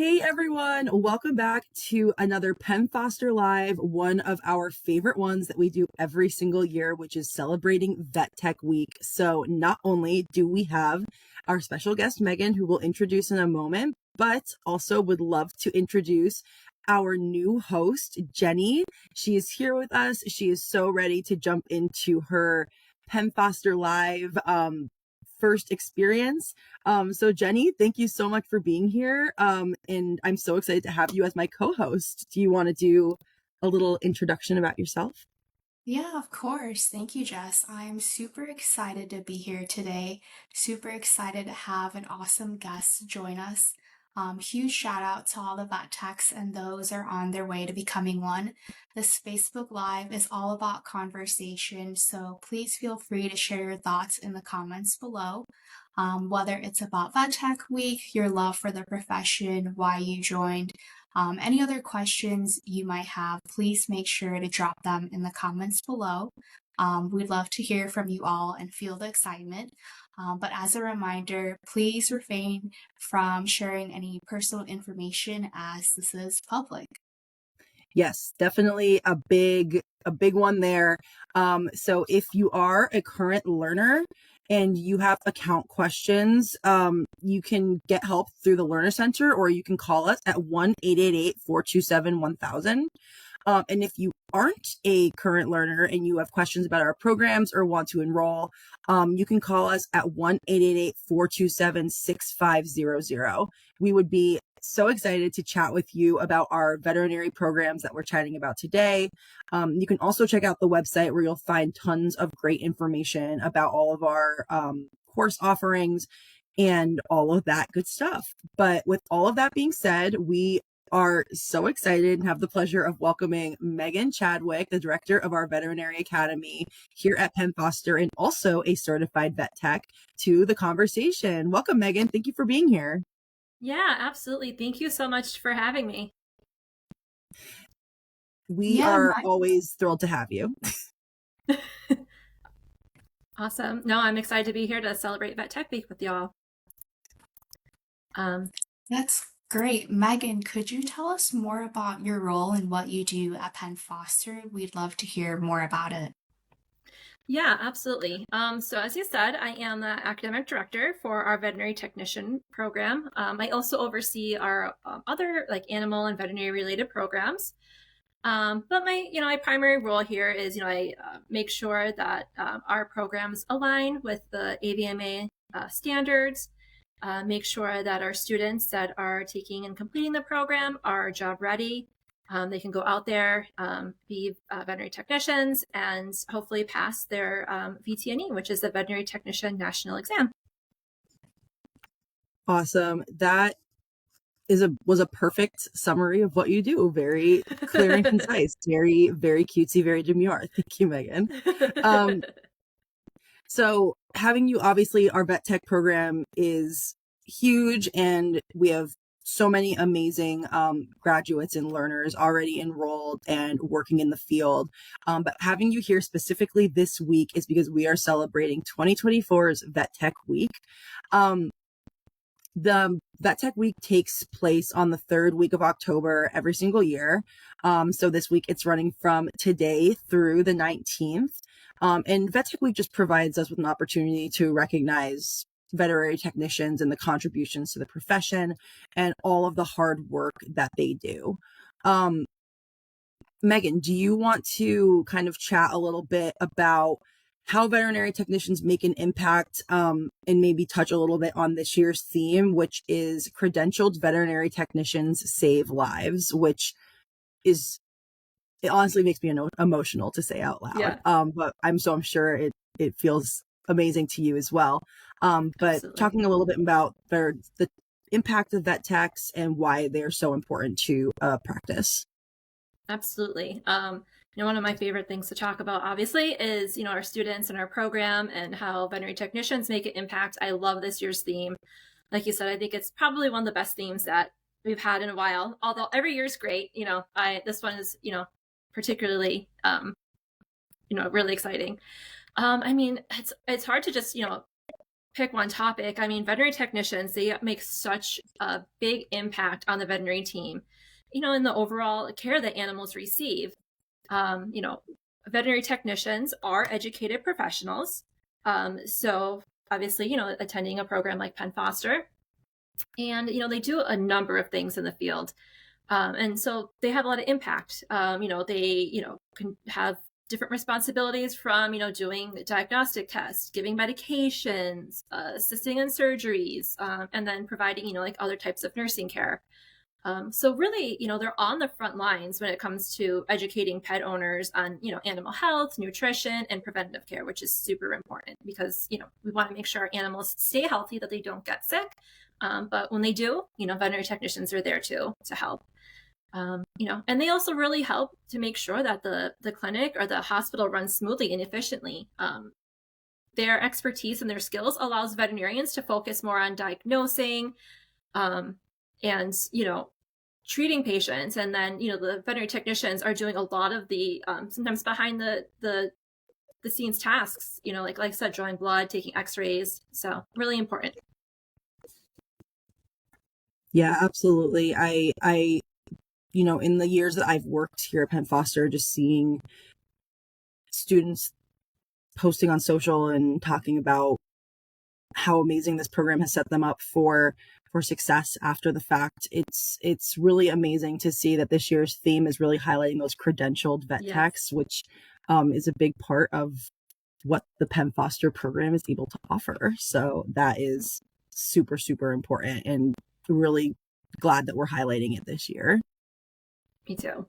Hey everyone, welcome back to another Penn Foster Live, one of our favorite ones that we do every single year, which is celebrating Vet Tech Week. So not only do we have our special guest Megan, who we'll introduce in a moment, but also would love to introduce our new host, Jenny. She is here with us. She is so ready to jump into her Penn Foster Live first experience. So Jenny, thank you so much for being here. And I'm so excited to have you as my co-host. Do you want to do a little introduction about yourself? Yeah, of course. Thank you, Jess. I'm super excited to be here today. Super excited to have an awesome guest join us. Huge shout out to all the vet techs and those are on their way to becoming one. This Facebook Live is all about conversation, so please feel free to share your thoughts in the comments below. Whether it's about Vet Tech Week, your love for the profession, why you joined, any other questions you might have, please make sure to drop them in the comments below. We'd love to hear from you all and feel the excitement. But as a reminder, please refrain from sharing any personal information as this is public. Yes, definitely a big one there. So if you are a current learner and you have account questions, you can get help through the Learner Center, or you can call us at 1-888-427-1000. And if you aren't a current learner and you have questions about our programs or want to enroll, you can call us at 1-888-427-6500. We would be so excited to chat with you about our veterinary programs that we're chatting about today. You can also check out the website where you'll find tons of great information about all of our course offerings and all of that good stuff. But with all of that being said, we are so excited and have the pleasure of welcoming Megan Chadwick, the director of our Veterinary Academy here at Penn Foster and also a certified vet tech, to the conversation. Welcome, Megan. Thank you for being here. Yeah, absolutely. Thank you so much for having me. We Yeah, are always thrilled to have you. Awesome. No, I'm excited to be here to celebrate Vet Tech Week with y'all. that's great. Megan, could you tell us more about your role and what you do at Penn Foster? We'd love to hear more about it. Yeah, absolutely. So as you said, I am the academic director for our veterinary technician program. I also oversee our other animal and veterinary related programs. But my primary role here is, I make sure that our programs align with the AVMA standards, make sure that our students that are taking and completing the program are job ready. They can go out there, be veterinary technicians, and hopefully pass their VTNE, which is the Veterinary Technician National Exam. Awesome. That was a perfect summary of what you do. Very clear and concise. Very, very cutesy, very demure. Thank you, Megan. So having you, obviously, our vet tech program is huge, and we have so many amazing graduates and learners already enrolled and working in the field. But having you here specifically this week is because we are celebrating 2024's Vet Tech Week. The Vet Tech Week takes place on the third week of October every single year. So this week it's running from today through the 19th. And Vet Tech Week just provides us with an opportunity to recognize veterinary technicians and the contributions to the profession and all of the hard work that they do. Megan, do you want to kind of chat a little bit about how veterinary technicians make an impact, and maybe touch a little bit on this year's theme, which is credentialed veterinary technicians save lives, which is, it honestly makes me emotional to say out loud. Yeah. But I'm sure it feels amazing to you as well. But Absolutely. talking a little bit about the impact of vet techs and why they're so important to practice. Absolutely. One of my favorite things to talk about, obviously, is, our students and our program and how veterinary technicians make an impact. I love this year's theme. Like you said, I think it's probably one of the best themes that we've had in a while, although every year is great. This one is, particularly, really exciting. It's hard to just, pick one topic, I mean, veterinary technicians, they make such a big impact on the veterinary team, in the overall care that animals receive. You know, veterinary technicians are educated professionals. So obviously, attending a program like Penn Foster, and, they do a number of things in the field. And so they have a lot of impact. They, can have different responsibilities from, doing diagnostic tests, giving medications, assisting in surgeries, and then providing, like other types of nursing care. So really, they're on the front lines when it comes to educating pet owners on, animal health, nutrition, and preventative care, which is super important because, we want to make sure our animals stay healthy, that they don't get sick. But when they do, veterinary technicians are there too to help. And they also really help to make sure that the clinic or the hospital runs smoothly and efficiently. Their expertise and their skills allows veterinarians to focus more on diagnosing, and, treating patients. And then, the veterinary technicians are doing a lot of the, sometimes behind the scenes tasks, like I said, drawing blood, taking x-rays. So really important. Yeah, absolutely. I in the years that I've worked here at Penn Foster, just seeing students posting on social and talking about how amazing this program has set them up for success after the fact. It's really amazing to see that this year's theme is really highlighting those credentialed vet techs, which is a big part of what the Penn Foster program is able to offer. So that is super, super important, and really glad that we're highlighting it this year. Me too.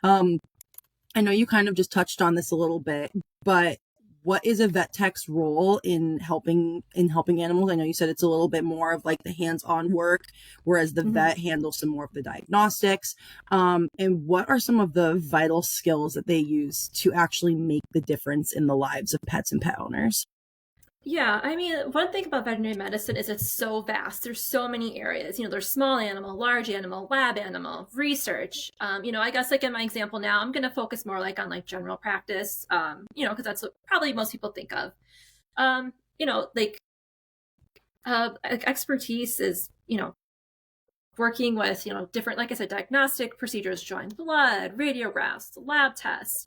I know you kind of just touched on this a little bit, but what is a vet tech's role in helping animals? I know you said it's a little bit more of like the hands-on work, whereas the vet handles some more of the diagnostics. And what are some of the vital skills that they use to actually make the difference in the lives of pets and pet owners? Yeah, I mean, one thing about veterinary medicine is it's so vast. There's so many areas. There's small animal, large animal, lab animal, research. I guess like in my example now, I'm going to focus more like on like general practice, because that's what probably most people think of. Expertise is, working with, different, like I said, diagnostic procedures, drawing blood, radiographs, lab tests.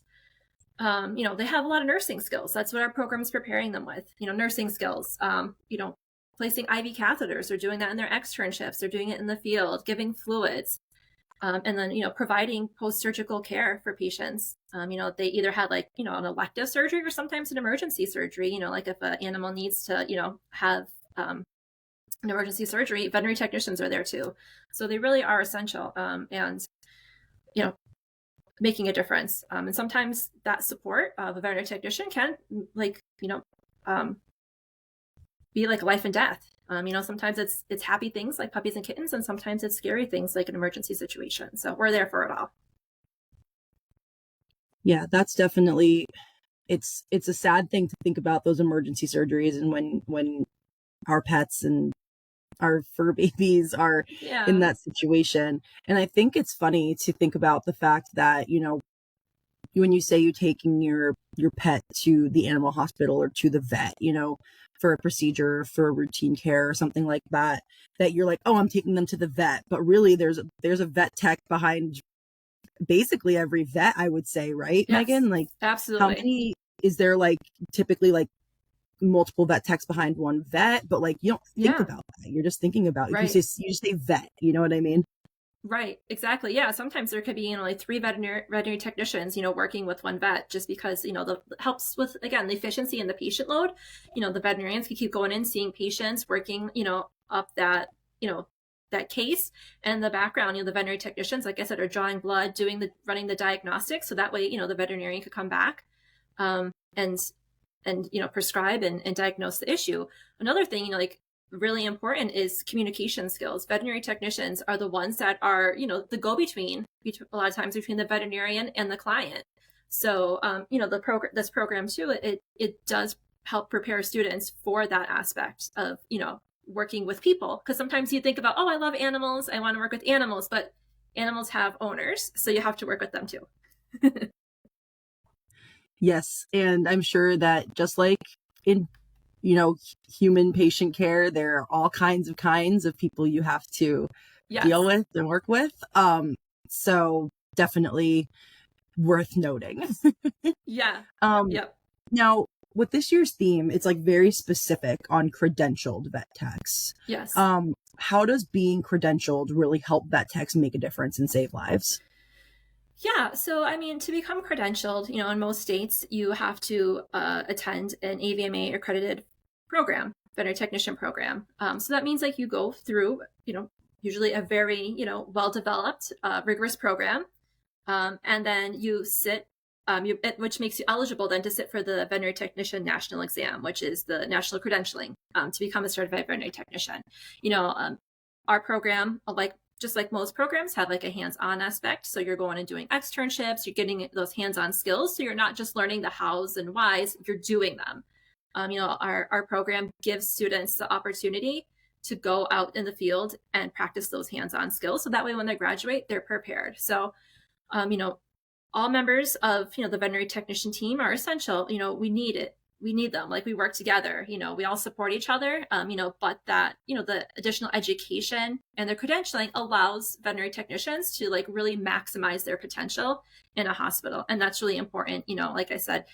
They have a lot of nursing skills. That's what our program is preparing them with, nursing skills, placing IV catheters. They're doing that in their externships. They're doing it in the field, giving fluids, and then, poviding post-surgical care for patients. They either had like, an elective surgery or sometimes an emergency surgery, like if an animal needs to, have an emergency surgery, veterinary technicians are there too. So they really are essential. And, making a difference. And sometimes that support of a veterinary technician can be like life and death. Sometimes it's happy things like puppies and kittens, and sometimes it's scary things like an emergency situation. So we're there for it all. Yeah, that's definitely, it's a sad thing to think about those emergency surgeries, and when our pets and our fur babies are in that situation. And I think it's funny to think about the fact that, when you say you're taking your pet to the animal hospital or to the vet, for a procedure, for routine care or something like that, that you're like, oh, I'm taking them to the vet. But really there's a vet tech behind basically every vet, I would say, right, yes, Megan? Like, absolutely. How many is there, like, typically like multiple vet techs behind one vet? But like, you don't think about that. You're just thinking about, right, you just say vet, you know what I mean? Right, exactly. Yeah, sometimes there could be, like 3 veterinary technicians, working with one vet, just because, the helps with, again, the efficiency and the patient load. The veterinarians can keep going in, seeing patients, working, up that, that case. And the background, the veterinary technicians, like I said, are drawing blood, running the diagnostics. So that way, the veterinarian could come back, and prescribe and diagnose the issue. Another thing, like really important is communication skills. Veterinary technicians are the ones that are, the go-between a lot of times between the veterinarian and the client. So, this program too, it does help prepare students for that aspect of, working with people. Because sometimes you think about, oh, I love animals, I want to work with animals, but animals have owners, so you have to work with them too. Yes, and I'm sure that just like in human patient care. There are all kinds of people you have to deal with and work with. So definitely worth noting. Yeah. Yep. Now, with this year's theme, it's like very specific on credentialed vet techs. Yes. How does being credentialed really help vet techs make a difference and save lives? Yeah, so I mean, to become credentialed, in most states, you have to attend an AVMA accredited program, veterinary technician program. So that means like you go through, usually a very, well-developed, rigorous program, and then you sit, which makes you eligible then to sit for the veterinary technician national exam, which is the national credentialing to become a certified veterinary technician. Our program, just like most programs, have like a hands-on aspect. So you're going and doing externships, you're getting those hands-on skills. So you're not just learning the hows and whys, you're doing them. Our program gives students the opportunity to go out in the field and practice those hands-on skills. So that way when they graduate, they're prepared. So, all members of, the veterinary technician team are essential. We need it. We need them. Like we work together, we all support each other, but that, the additional education and the credentialing allows veterinary technicians to like really maximize their potential in a hospital. And that's really important, like I said,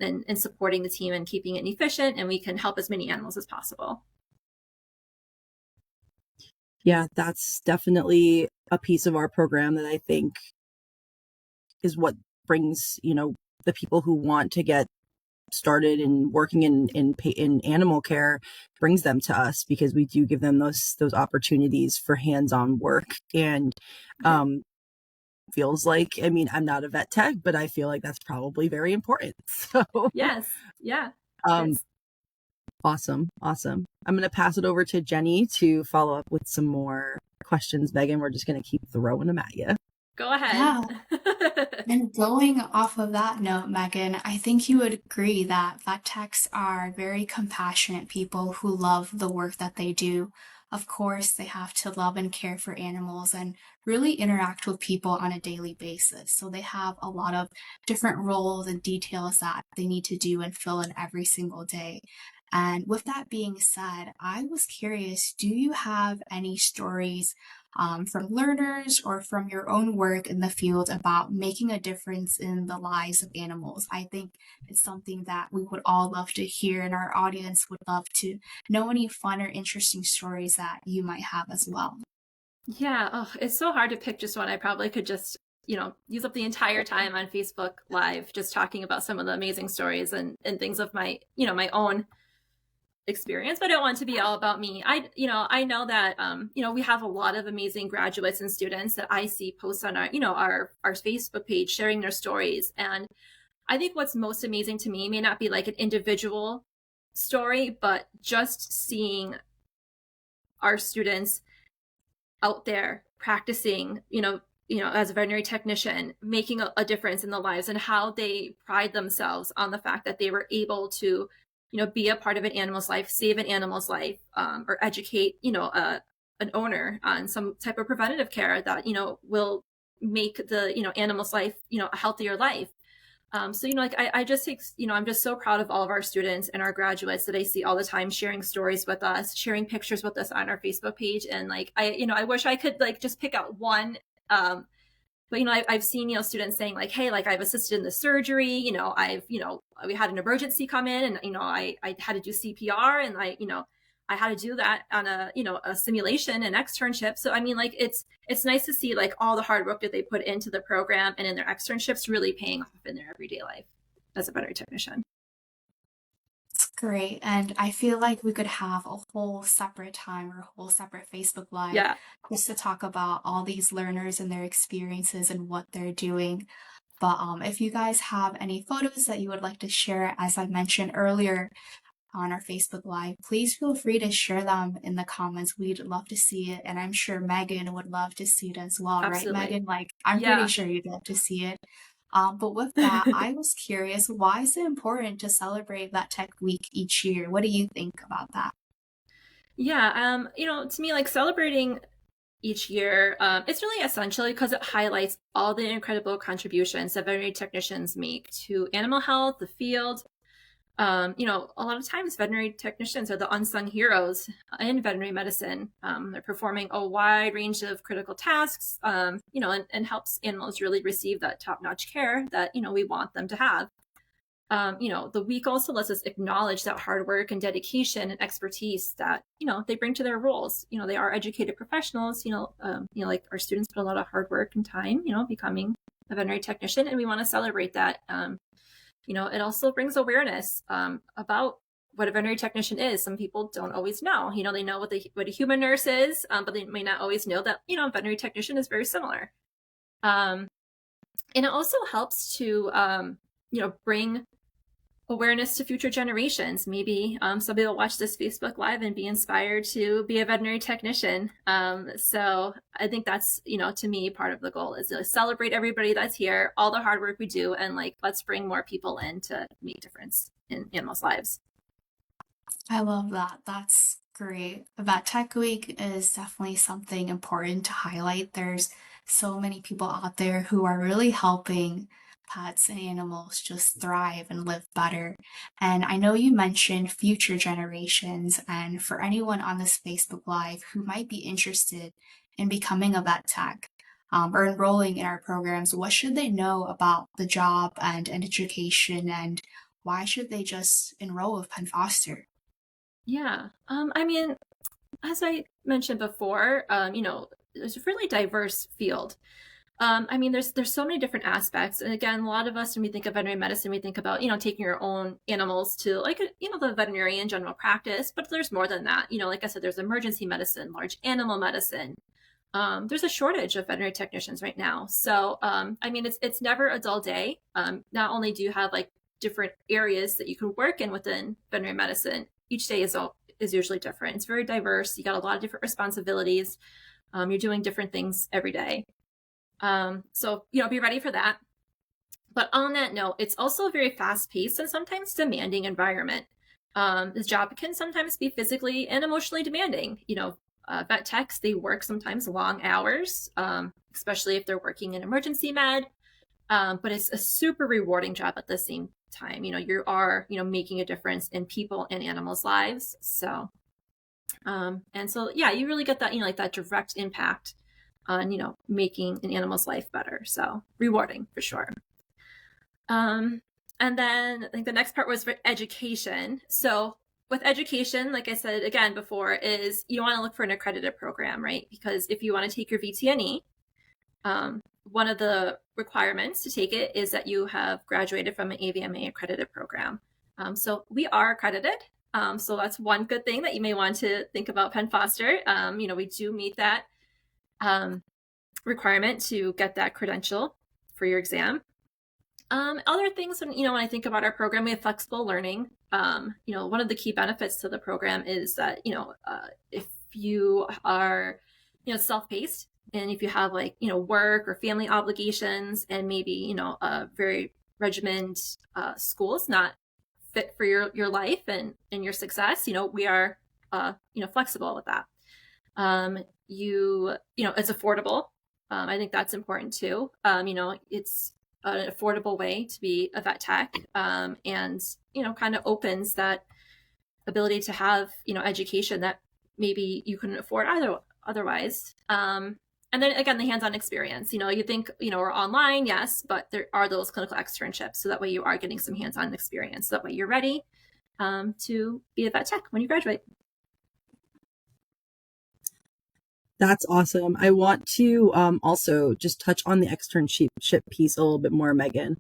in supporting the team and keeping it efficient, and we can help as many animals as possible. Yeah, that's definitely a piece of our program that I think is what brings, the people who want to get started in working in animal care, brings them to us, because we do give them those opportunities for hands-on work. And feels like, I mean, I'm not a vet tech, but I feel like that's probably very important. So yes. Yeah. Awesome. I'm going to pass it over to Jenny to follow up with some more questions. Megan, we're just going to keep throwing them at you. Go ahead. Yeah. And going off of that note, Megan, I think you would agree that vet techs are very compassionate people who love the work that they do. Of course, they have to love and care for animals and really interact with people on a daily basis. So they have a lot of different roles and details that they need to do and fill in every single day. And with that being said, I was curious, do you have any stories from learners or from your own work in the field about making a difference in the lives of animals? I think it's something that we would all love to hear, and our audience would love to know any fun or interesting stories that you might have as well. Yeah, it's so hard to pick just one. I probably could just, use up the entire time on Facebook Live just talking about some of the amazing stories and things of my, my own experience, but I don't want it to be all about me. I know that we have a lot of amazing graduates and students that I see post on our Facebook page sharing their stories. And I think what's most amazing to me may not be like an individual story, but just seeing our students out there practicing, as a veterinary technician, making a difference in the lives, and how they pride themselves on the fact that they were able to be a part of an animal's life, save an animal's life, or educate, an owner on some type of preventative care that, will make the, animal's life, a healthier life. So, I just take, I'm just so proud of all of our students and our graduates that I see all the time sharing stories with us, sharing pictures with us on our Facebook page. And like, I wish I could like just pick out one, but, I've seen, students saying like, hey, like I've assisted in the surgery, we had an emergency come in and, I had to do CPR, and I had to do that on a simulation and externship. So, I mean, like, it's nice to see like all the hard work that they put into the program and in their externships really paying off in their everyday life as a veterinary technician. Great. And I feel like we could have a whole separate time or a whole separate Facebook Live just to talk about all these learners and their experiences and what they're doing. But if you guys have any photos that you would like to share, as I mentioned earlier on our Facebook Live, please feel free to share them in the comments. We'd love to see it. And I'm sure Megan would love to see it as well, Absolutely. Right, Megan? Like, I'm pretty sure you'd love to see it. But with that, I was curious, why is it important to celebrate Vet Tech Week each year? What do you think about that? Yeah, to me, like celebrating each year, it's really essential because it highlights all the incredible contributions that veterinary technicians make to animal health, the field, A lot of times veterinary technicians are the unsung heroes in veterinary medicine. They're performing a wide range of critical tasks, and helps animals really receive that top-notch care that, we want them to have. The week also lets us acknowledge that hard work and dedication and expertise that, they bring to their roles. They are educated professionals, like our students put a lot of hard work and time, becoming a veterinary technician, and we want to celebrate that. It also brings awareness about what a veterinary technician is. Some people don't always know. They know what a human nurse is, but they may not always know that, a veterinary technician is very similar. And it also helps to, bring awareness to future generations. Maybe somebody will watch this Facebook Live and be inspired to be a veterinary technician. So I think that's, to me, part of the goal is to celebrate everybody that's here, all the hard work we do, and let's bring more people in to make a difference in animals' lives. I love that. That's great. Vet Tech Week is definitely something important to highlight. There's so many people out there who are really helping pets and animals just thrive and live better. And I know you mentioned future generations, and for anyone on this Facebook Live who might be interested in becoming a vet tech, or enrolling in our programs, what should they know about the job and education, and why should they just enroll with Penn Foster? Yeah. As I mentioned before, it's a really diverse field. There's so many different aspects. And again, a lot of us, when we think of veterinary medicine, we think about, taking your own animals to the veterinarian general practice, but there's more than that. Like I said, there's emergency medicine, large animal medicine. There's a shortage of veterinary technicians right now. So, it's never a dull day. Not only do you have different areas that you can work in within veterinary medicine, each day is usually different. It's very diverse. You got a lot of different responsibilities. You're doing different things every day. So, be ready for that. But on that note, it's also a very fast-paced and sometimes demanding environment. This job can sometimes be physically and emotionally demanding. Vet techs, they work sometimes long hours, especially if they're working in emergency med. But it's a super rewarding job at the same time. You are, making a difference in people and animals' lives. So, you really get that, that direct impact on, making an animal's life better. So rewarding for sure. And then I think the next part was for education. So with education, like I said, again, before, is you want to look for an accredited program, right? Because if you want to take your VTNE, one of the requirements to take it is that you have graduated from an AVMA accredited program. So we are accredited. So that's one good thing that you may want to think about Penn Foster. We do meet that requirement to get that credential for your exam. Other things, when I think about our program, we have flexible learning. One of the key benefits to the program is that, if you are, self-paced, and if you have work or family obligations, and maybe, a very regimented school is not fit for your life and your success, we are, flexible with that. It's affordable. I think that's important too. It's an affordable way to be a vet tech, and kind of opens that ability to have education that maybe you couldn't afford otherwise. And then again, the hands-on experience. You think we're online, yes, but there are those clinical externships, so that way you are getting some hands-on experience. So that way you're ready to be a vet tech when you graduate. That's awesome. I want to also just touch on the externship piece a little bit more, Megan.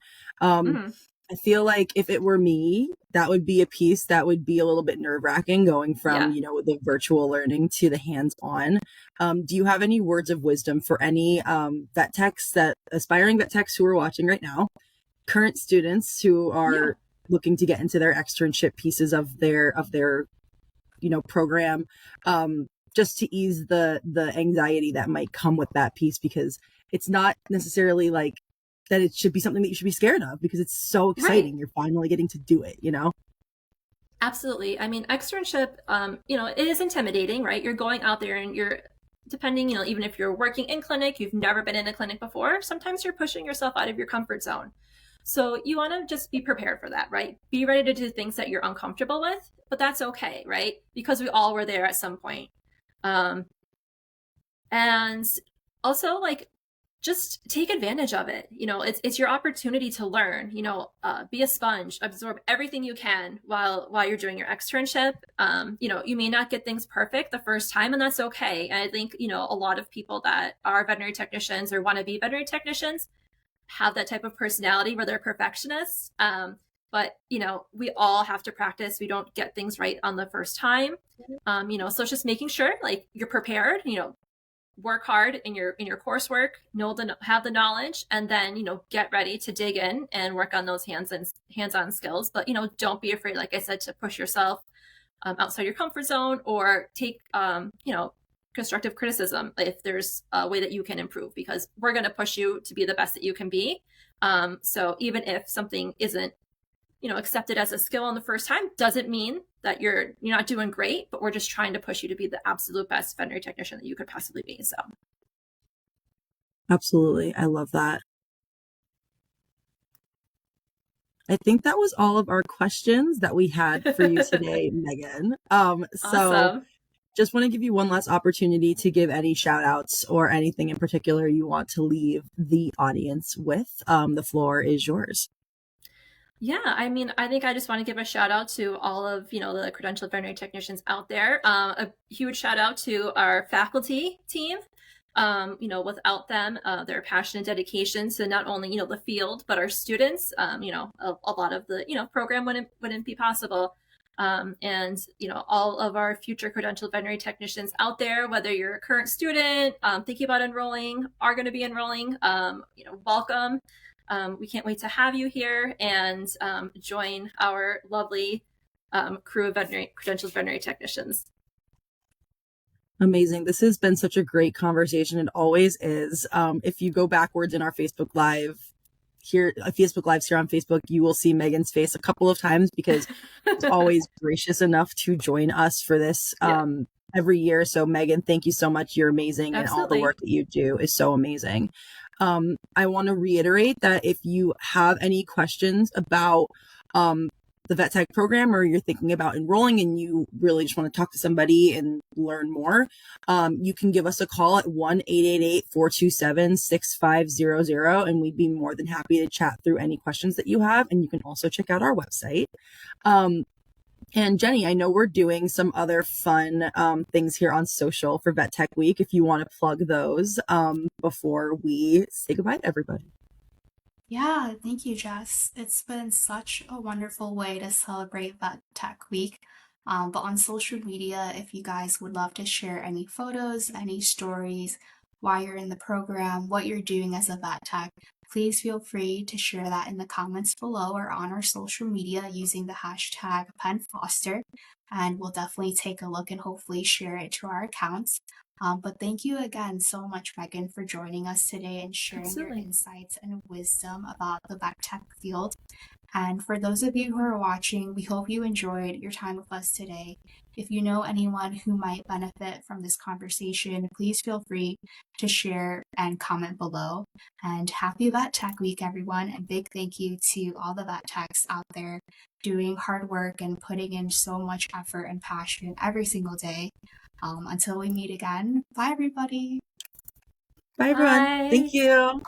I feel like if it were me, that would be a piece that would be a little bit nerve-wracking, going from, the virtual learning to the hands-on. Do you have any words of wisdom for any vet techs, aspiring vet techs who are watching right now, current students who are looking to get into their externship pieces of their program, just to ease the anxiety that might come with that piece, because it's not necessarily that it should be something that you should be scared of, because it's so exciting. Right. You're finally getting to do it, Absolutely. Externship, it is intimidating, right? You're going out there and you're depending, even if you're working in clinic, you've never been in a clinic before, sometimes you're pushing yourself out of your comfort zone. So you want to just be prepared for that, right? Be ready to do things that you're uncomfortable with, but that's okay, right? Because we all were there at some point. And also, like, just take advantage of it. It's your opportunity to learn. Be a sponge, absorb everything you can while you're doing your externship. You may not get things perfect the first time, and that's okay. And I think a lot of people that are veterinary technicians or want to be veterinary technicians have that type of personality where they're perfectionists. But we all have to practice. We don't get things right on the first time. So it's just making sure like you're prepared. Work hard in your coursework, have the knowledge, and then get ready to dig in and work on those hands-on skills. But don't be afraid, like I said, to push yourself outside your comfort zone, or take constructive criticism if there's a way that you can improve, because we're going to push you to be the best that you can be. So even if something isn't accepted as a skill on the first time, doesn't mean that you're not doing great, but we're just trying to push you to be the absolute best veterinary technician that you could possibly be. So Absolutely. I love that. I think that was all of our questions that we had for you today, Megan. So awesome. Just want to give you one last opportunity to give any shout outs or anything in particular you want to leave the audience with. The floor is yours. Yeah, I mean, I think I just want to give a shout out to all of, the credentialed veterinary technicians out there. A huge shout out to our faculty team. Without them, their passion and dedication to not only, the field, but our students, a lot of the, program wouldn't be possible. And all of our future credentialed veterinary technicians out there, whether you're a current student, thinking about enrolling, are going to be enrolling, welcome. We can't wait to have you here and join our lovely crew of credentialed veterinary technicians. Amazing. This has been such a great conversation. It always is. If you go backwards in our Facebook Lives here on Facebook, you will see Megan's face a couple of times because it's always gracious enough to join us for this every year. So Megan, thank you so much. You're amazing. Absolutely. And all the work that you do is so amazing. I want to reiterate that if you have any questions about the vet tech program, or you're thinking about enrolling and you really just want to talk to somebody and learn more, you can give us a call at 1-888-427-6500, and we'd be more than happy to chat through any questions that you have. And you can also check out our website. And Jenny, I know we're doing some other fun things here on social for Vet Tech Week. If you want to plug those before we say goodbye to everybody. Yeah, thank you, Jess. It's been such a wonderful way to celebrate Vet Tech Week. But on social media, if you guys would love to share any photos, any stories, why you're in the program, what you're doing as a vet tech, please feel free to share that in the comments below or on our social media using the hashtag PennFoster. And we'll definitely take a look and hopefully share it to our accounts. But thank you again so much, Megan, for joining us today and sharing Absolutely. your insights and wisdom about the vet tech field. And for those of you who are watching, we hope you enjoyed your time with us today. If you know anyone who might benefit from this conversation, please feel free to share and comment below. And happy Vet Tech Week, everyone. And big thank you to all the vet techs out there doing hard work and putting in so much effort and passion every single day. Until we meet again, bye, everybody. Bye, everyone. Bye. Thank you.